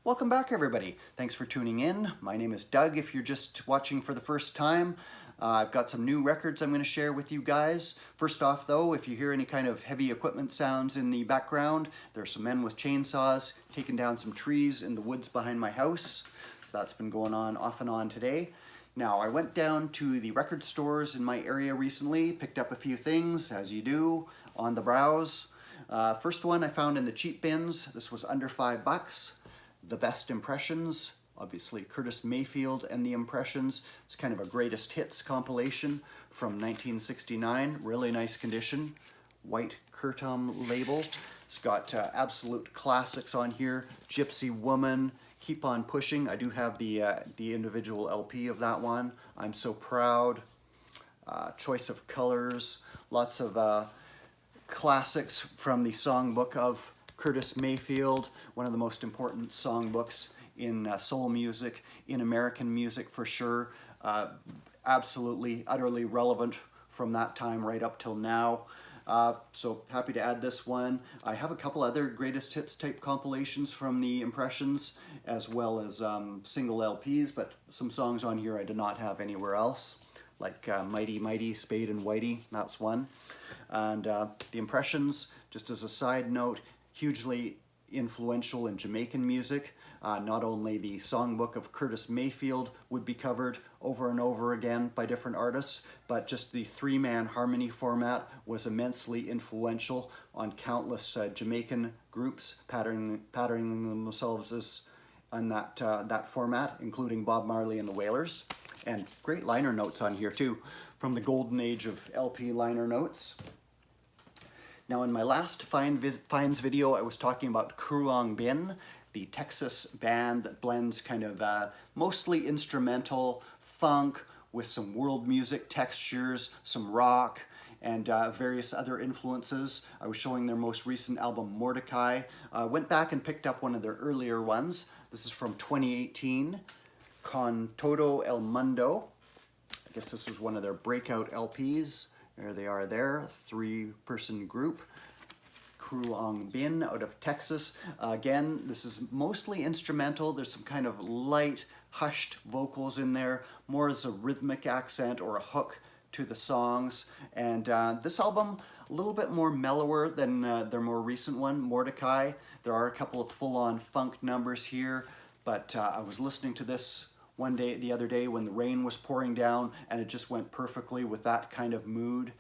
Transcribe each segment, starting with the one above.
Welcome back, everybody. Thanks for tuning in. My name is Doug. If you're just watching for the first time, I've got some new records I'm going to share with you guys. First off, though, if you hear any kind of heavy equipment sounds in the background, there are some men with chainsaws taking down some trees in the woods behind my house. That's been going on off and on today. Now, I went down to the record stores in my area recently, picked up a few things, as you do, on the browse. First one I found in the cheap bins. This was under $5. The Best Impressions, obviously Curtis Mayfield and the Impressions. It's kind of a greatest hits compilation from 1969. Really nice condition. White Curtom label. It's got absolute classics on here. Gypsy Woman, Keep on Pushing. I do have the individual LP of that one. I'm So Proud. Choice of Colors. Lots of classics from the songbook of Curtis Mayfield, one of the most important songbooks in soul music, in American music for sure. Absolutely, utterly relevant from that time right up till now. So happy to add this one. I have a couple other greatest hits type compilations from the Impressions, as well as single LPs, but some songs on here I did not have anywhere else, like Mighty Mighty, Spade and Whitey, that's one. And the Impressions, just as a side note, hugely influential in Jamaican music. Not only the songbook of Curtis Mayfield would be covered over and over again by different artists, but just the three-man harmony format was immensely influential on countless Jamaican groups patterning themselves as on that format, including Bob Marley and the Wailers. And great liner notes on here too, from the golden age of LP liner notes. Now, in my last finds video, I was talking about Kruong Bin, the Texas band that blends kind of mostly instrumental funk with some world music textures, some rock, and various other influences. I was showing their most recent album, Mordecai. Went back and picked up one of their earlier ones. This is from 2018, Con Todo El Mundo. I guess this was one of their breakout LPs. There they are there, three-person group. Kruong Bin out of Texas. Again, this is mostly instrumental. There's some kind of light, hushed vocals in there, more as a rhythmic accent or a hook to the songs. And this album, a little bit more mellower than their more recent one, Mordecai. There are a couple of full-on funk numbers here, but I was listening to this the other day when the rain was pouring down, and it just went perfectly with that kind of mood.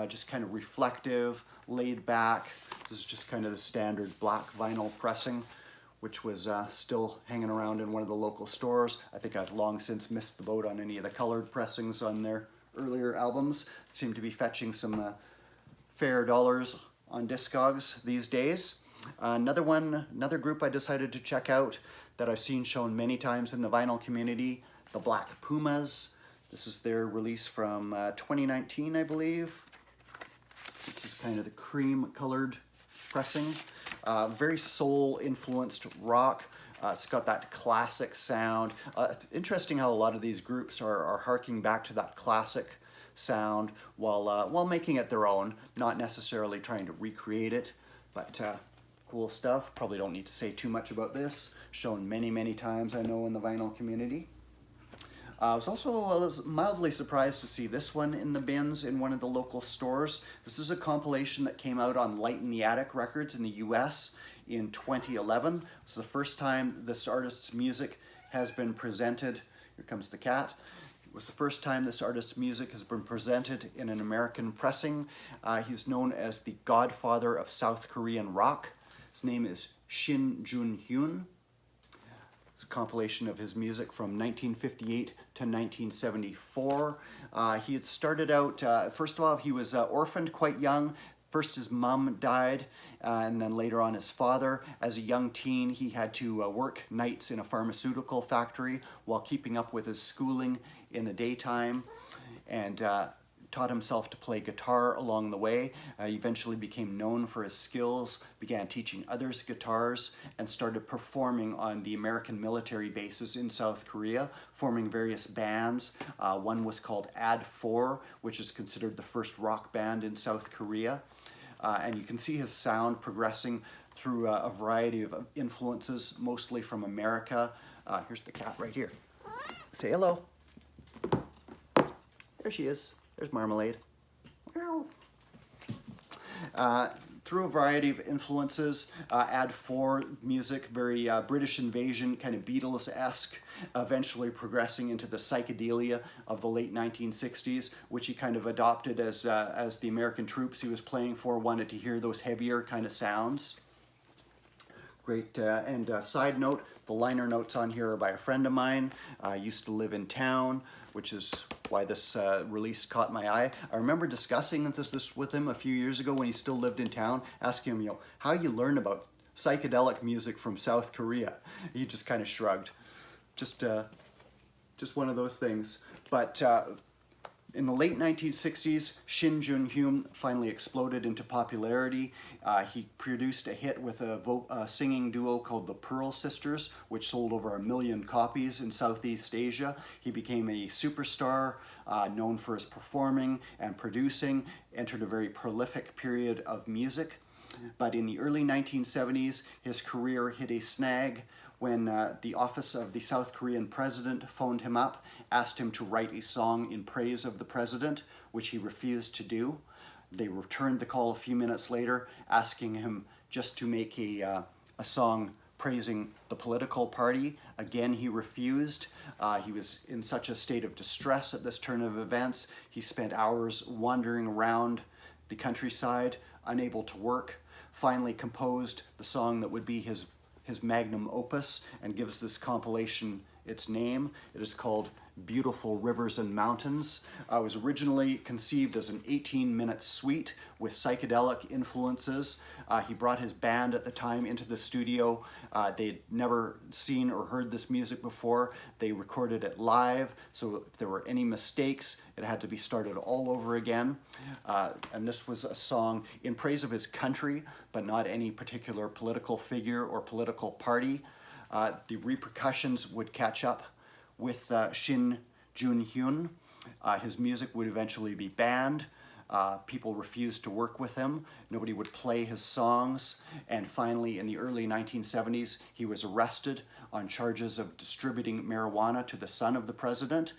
Just kind of reflective, laid back. This is just kind of the standard black vinyl pressing, which was still hanging around in one of the local stores. I think I've long since missed the boat on any of the colored pressings on their earlier albums. It seemed to be fetching some fair dollars on Discogs these days. Another group I decided to check out that I've seen shown many times in the vinyl community, the Black Pumas. This is their release from 2019, I believe. This is kind of the cream-colored pressing. Very soul-influenced rock. It's got that classic sound. It's interesting how a lot of these groups are harking back to that classic sound while making it their own, not necessarily trying to recreate it, but cool stuff. Probably don't need to say too much about this. Shown many, many times, I know, in the vinyl community. I was also mildly surprised to see this one in the bins in one of the local stores. This is a compilation that came out on Light in the Attic Records in the US in 2011. It's the first time this artist's music has been presented. Here comes the cat. It was the first time this artist's music has been presented in an American pressing. He's known as the godfather of South Korean rock. His name is Shin Jun-hyun. It's a compilation of his music from 1958 to 1974. He had started out, first of all, he was orphaned quite young. First his mom died, and then later on his father. As a young teen, he had to work nights in a pharmaceutical factory while keeping up with his schooling in the daytime, and taught himself to play guitar along the way. He eventually became known for his skills, began teaching others guitars, and started performing on the American military bases in South Korea, forming various bands. One was called Ad 4, which is considered the first rock band in South Korea. And you can see his sound progressing through a variety of influences, mostly from America. Here's the cat right here. Say hello. There she is. There's Marmalade. Through a variety of influences, add for music, very British Invasion, kind of Beatles-esque, eventually progressing into the psychedelia of the late 1960s, which he kind of adopted as the American troops he was playing for wanted to hear those heavier kind of sounds. Great, and side note, the liner notes on here are by a friend of mine. Used to live in town, which is why this release caught my eye. I remember discussing this with him a few years ago when he still lived in town, asking him, how you learn about psychedelic music from South Korea. He just kind of shrugged. Just one of those things. But in the late 1960s, Shin Jun-hyun finally exploded into popularity. He produced a hit with a singing duo called the Pearl Sisters, which sold over 1 million copies in Southeast Asia. He became a superstar, known for his performing and producing, entered a very prolific period of music. But in the early 1970s, his career hit a snag when the office of the South Korean president phoned him up, asked him to write a song in praise of the president, which he refused to do. They returned the call a few minutes later, asking him just to make a song praising the political party. Again, he refused. He was in such a state of distress at this turn of events. He spent hours wandering around the countryside, unable to work, finally composed the song that would be his magnum opus and gives this compilation its name. It is called Beautiful Rivers and Mountains. It was originally conceived as an 18-minute suite with psychedelic influences. He brought his band at the time into the studio. They'd never seen or heard this music before. They recorded it live, so if there were any mistakes, it had to be started all over again. And this was a song in praise of his country, but not any particular political figure or political party. The repercussions would catch up with Shin Jun-hyun. His music would eventually be banned. People refused to work with him. Nobody would play his songs. And finally, in the early 1970s, he was arrested on charges of distributing marijuana to the son of the president.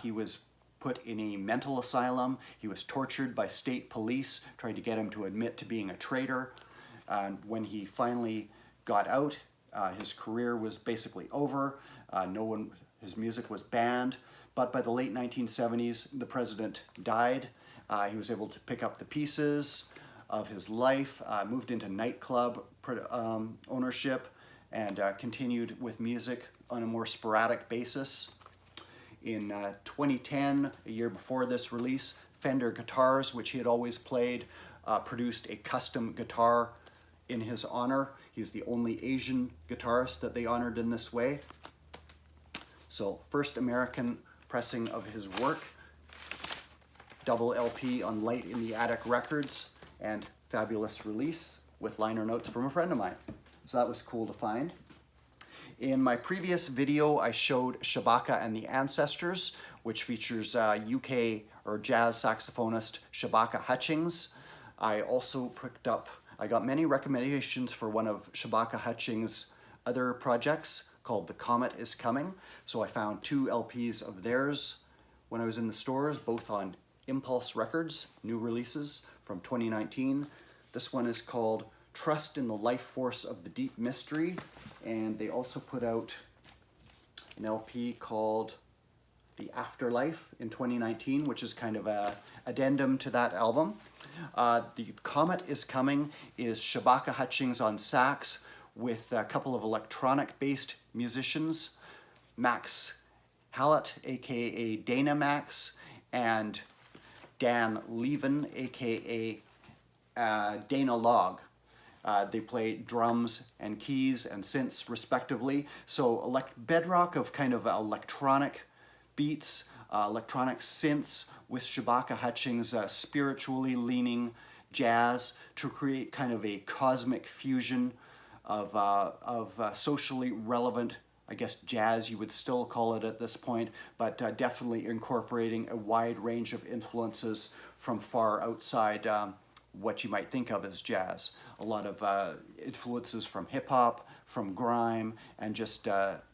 He was put in a mental asylum. He was tortured by state police, trying to get him to admit to being a traitor. And when he finally got out, his career was basically over. His music was banned. But by the late 1970s, the president died. He was able to pick up the pieces of his life, moved into nightclub ownership, and continued with music on a more sporadic basis. In 2010, a year before this release, Fender Guitars, which he had always played, produced a custom guitar in his honor. He's the only Asian guitarist that they honored in this way. So, first American pressing of his work, double LP on Light in the Attic Records, and fabulous release with liner notes from a friend of mine. So that was cool to find. In my previous video, I showed Shabaka and the Ancestors, which features UK or jazz saxophonist Shabaka Hutchings. I also I got many recommendations for one of Shabaka Hutchings' other projects called The Comet Is Coming. So I found 2 LPs of theirs when I was in the stores, both on Impulse Records, new releases from 2019. This one is called Trust in the Life Force of the Deep Mystery, and they also put out an LP called The Afterlife in 2019, which is kind of an addendum to that album. The Comet Is Coming is Shabaka Hutchings on sax with a couple of electronic-based musicians, Max Hallett, aka Dana Max, and Dan Levin, aka Dana Log. They play drums and keys and synths respectively. So bedrock of kind of electronic beats, electronic synths with Shabaka Hutchings' spiritually leaning jazz to create kind of a cosmic fusion of socially relevant, I guess jazz you would still call it at this point, but definitely incorporating a wide range of influences from far outside what you might think of as jazz. a lot of influences from hip hop, from grime, and just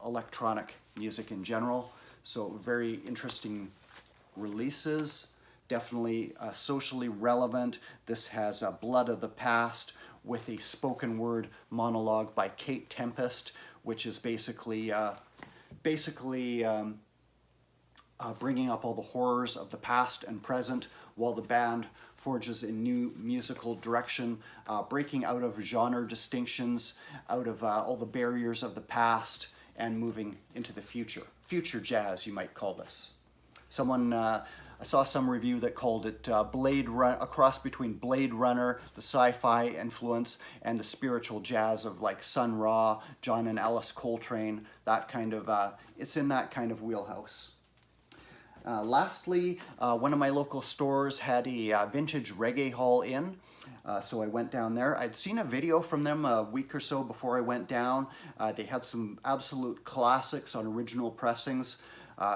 electronic music in general. So very interesting releases. Definitely socially relevant. This has Blood of the Past with a spoken word monologue by Kate Tempest, which is basically bringing up all the horrors of the past and present while the band forges a new musical direction, breaking out of genre distinctions, out of all the barriers of the past, and moving into the future. Future jazz, you might call this. I saw some review that called it a cross between Blade Runner, the sci-fi influence, and the spiritual jazz of like Sun Ra, John and Alice Coltrane, that kind of, it's in that kind of wheelhouse. Lastly, one of my local stores had a vintage reggae haul in, so I went down there. I'd seen a video from them a week or so before I went down. They had some absolute classics on original pressings,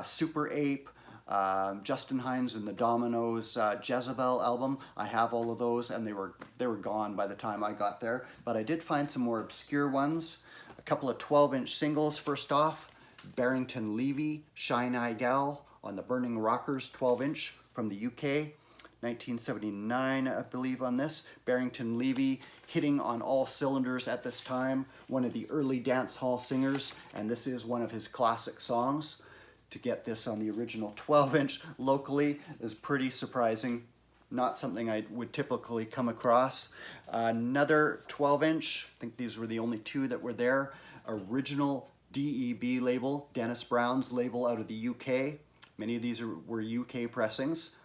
Super Ape, Justin Hines and the Dominoes Jezebel album. I have all of those, and they were gone by the time I got there. But I did find some more obscure ones. A couple of 12-inch singles. First off, Barrington Levy, Shine Eye Gal on the Burning Rockers 12-inch from the UK. 1979, I believe, on this. Barrington Levy hitting on all cylinders at this time. One of the early dance hall singers, and this is one of his classic songs. To get this on the original 12-inch locally is pretty surprising. Not something I would typically come across. Another 12-inch, I think these were the only two that were there. Original DEB label, Dennis Brown's label out of the UK. Many of these were UK pressings.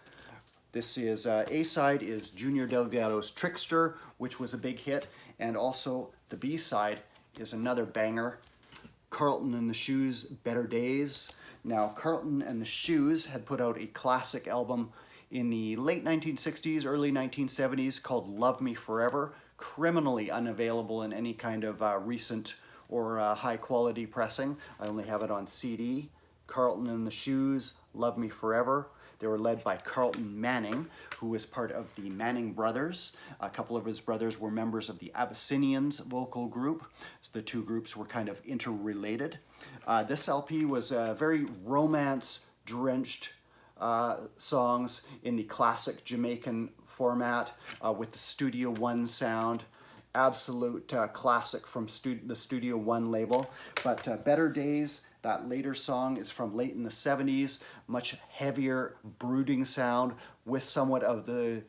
This is, A-side is Junior Delgado's Trickster, which was a big hit. And also the B-side is another banger, Carlton and the Shoes, Better Days. Now, Carlton and the Shoes had put out a classic album in the late 1960s, early 1970s called Love Me Forever, criminally unavailable in any kind of recent or high-quality pressing. I only have it on CD. Carlton and the Shoes, Love Me Forever. They were led by Carlton Manning, who was part of the Manning Brothers. A couple of his brothers were members of the Abyssinians vocal group, so the two groups were kind of interrelated. This LP was very romance-drenched songs in the classic Jamaican format with the Studio One sound. Absolute classic from the Studio One label. But Better Days, that later song, is from late in the 70s, much heavier, brooding sound with somewhat of the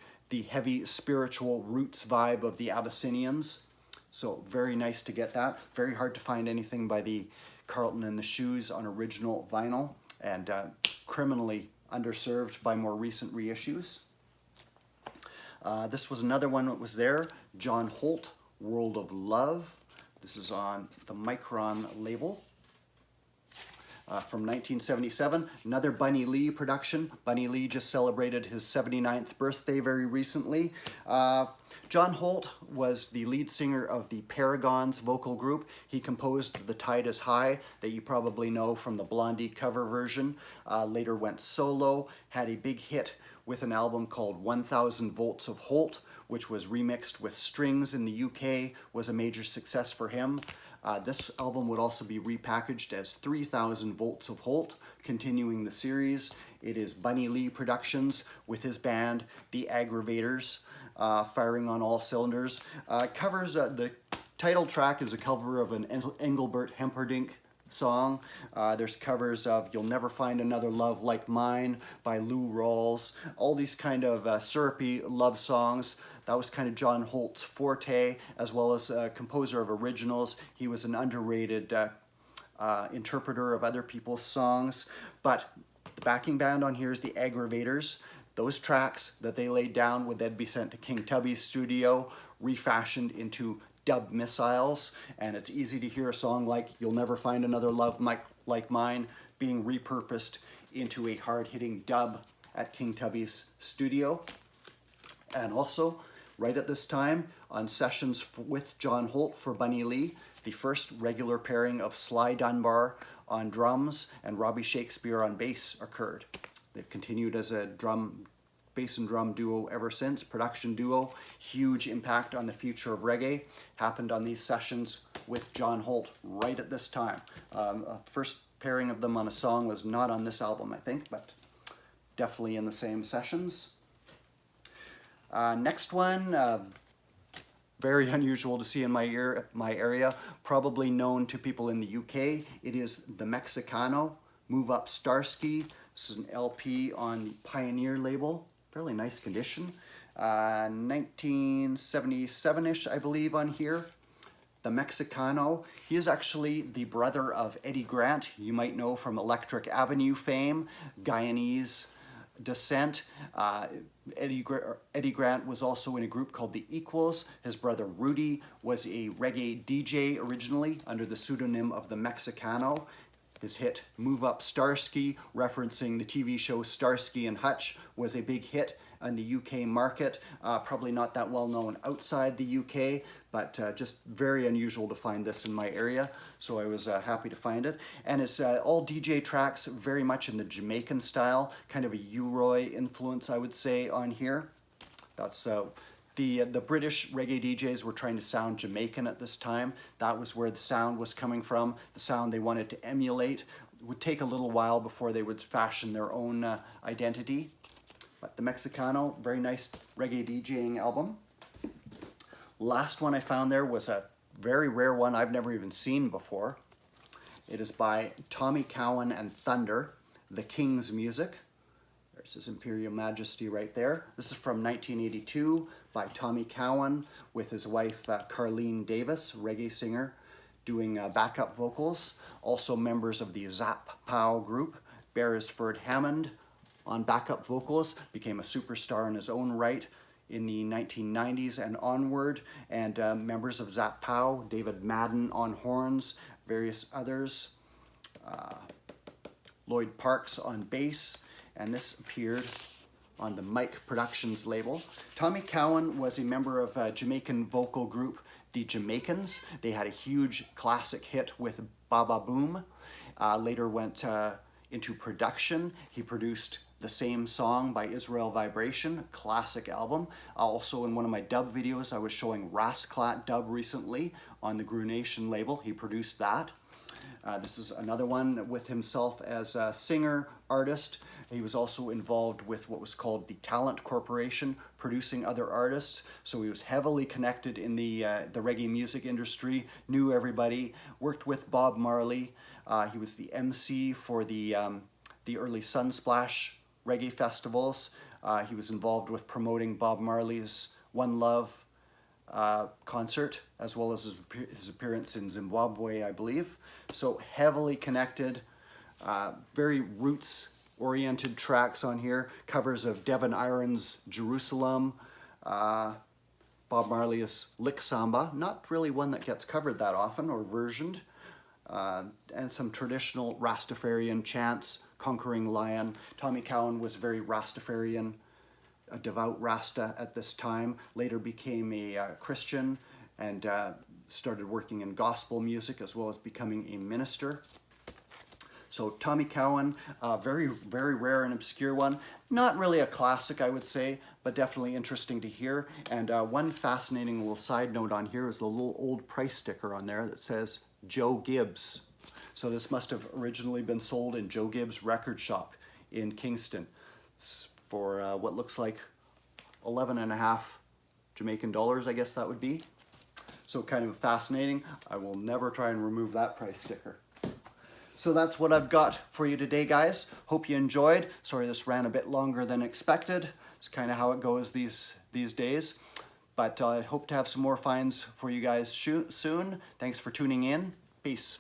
heavy spiritual roots vibe of the Abyssinians. So very nice to get that. Very hard to find anything by the Carlton and the Shoes on original vinyl, and criminally underserved by more recent reissues. This was another one that was there, John Holt, World of Love. This is on the Micron label. From 1977, another Bunny Lee production. Bunny Lee just celebrated his 79th birthday very recently. John Holt was the lead singer of the Paragons vocal group. He composed The Tide is High, that you probably know from the Blondie cover version. Later went solo, had a big hit with an album called 1000 Volts of Holt, which was remixed with strings in the UK, was a major success for him. This album would also be repackaged as 3000 Volts of Holt, continuing the series. It is Bunny Lee Productions with his band, The Aggravators, firing on all cylinders. Covers, the title track is a cover of an Engelbert Humperdinck song. There's covers of You'll Never Find Another Love Like Mine by Lou Rawls. All these kind of syrupy love songs. That was kind of John Holt's forte, as well as a composer of originals. He was an underrated interpreter of other people's songs. But the backing band on here is the Aggravators. Those tracks that they laid down would then be sent to King Tubby's studio, refashioned into dub missiles. And it's easy to hear a song like You'll Never Find Another Love Like Mine being repurposed into a hard-hitting dub at King Tubby's studio. And also, right at this time, on sessions with John Holt for Bunny Lee, the first regular pairing of Sly Dunbar on drums and Robbie Shakespeare on bass occurred. They've continued as a drum bass and drum duo ever since, production duo. Huge impact on the future of reggae. Happened on these sessions with John Holt right at this time. First pairing of them on a song was not on this album, I think, but definitely in the same sessions. Next one, very unusual to see in my area, probably known to people in the UK. It is the Mexicano, Move Up Starsky. This is an LP on the Pioneer label, fairly nice condition. 1977-ish, I believe, on here. The Mexicano, he is actually the brother of Eddie Grant. You might know from Electric Avenue fame, Guyanese descent. Eddie Grant was also in a group called the Equals. His brother Rudy was a reggae DJ originally under the pseudonym of the Mexicano. His hit Move Up Starsky, referencing the TV show Starsky and Hutch, was a big hit on the UK market. Probably not that well known outside the UK, but just very unusual to find this in my area, so I was happy to find it. And it's all DJ tracks very much in the Jamaican style, kind of a U-Roy influence, I would say, on here. That's the British reggae DJs were trying to sound Jamaican at this time. That was where the sound was coming from, the sound they wanted to emulate. It would take a little while before they would fashion their own identity. But the Mexicano, very nice reggae DJing album. Last one I found there was a very rare one I've never even seen before. It is by Tommy Cowan and Thunder, The King's Music. There's his Imperial Majesty right there. This is from 1982 by Tommy Cowan with his wife Carlene Davis, reggae singer, doing backup vocals. Also members of the Zap Pow group. Beresford Hammond on backup vocals, became a superstar in his own right in the 1990s and onward, and members of Zap Pow, David Madden on horns, various others, Lloyd Parks on bass, and this appeared on the Mike Productions label. Tommy Cowan was a member of a Jamaican vocal group, the Jamaicans. They had a huge classic hit with Baba Boom. Later went into production. He produced The Same Song by Israel Vibration, classic album. Also in one of my dub videos, I was showing Rasclat dub recently on the Grunation label. He produced that. This is another one with himself as a singer, artist. He was also involved with what was called the Talent Corporation, producing other artists. So he was heavily connected in the reggae music industry, knew everybody, worked with Bob Marley. He was the MC for the early Sunsplash reggae festivals. He was involved with promoting Bob Marley's One Love concert, as well as his appearance in Zimbabwe, I believe. So heavily connected, very roots-oriented tracks on here. Covers of Devon Irons' Jerusalem, Bob Marley's Lick Samba, not really one that gets covered that often or versioned. And some traditional Rastafarian chants, Conquering Lion. Tommy Cowan was very Rastafarian, a devout Rasta at this time, later became a Christian and started working in gospel music as well as becoming a minister. So Tommy Cowan, very, very rare and obscure one. Not really a classic, I would say, but definitely interesting to hear. And one fascinating little side note on here is the little old price sticker on there that says Joe Gibbs. So this must have originally been sold in Joe Gibbs' record shop in Kingston. It's for what looks like 11.5 Jamaican dollars, I guess that would be. So kind of fascinating. I will never try and remove that price sticker. So that's what I've got for you today, guys. Hope you enjoyed. Sorry this ran a bit longer than expected. It's kind of how it goes these days. But I hope to have some more finds for you guys soon. Thanks for tuning in. Peace.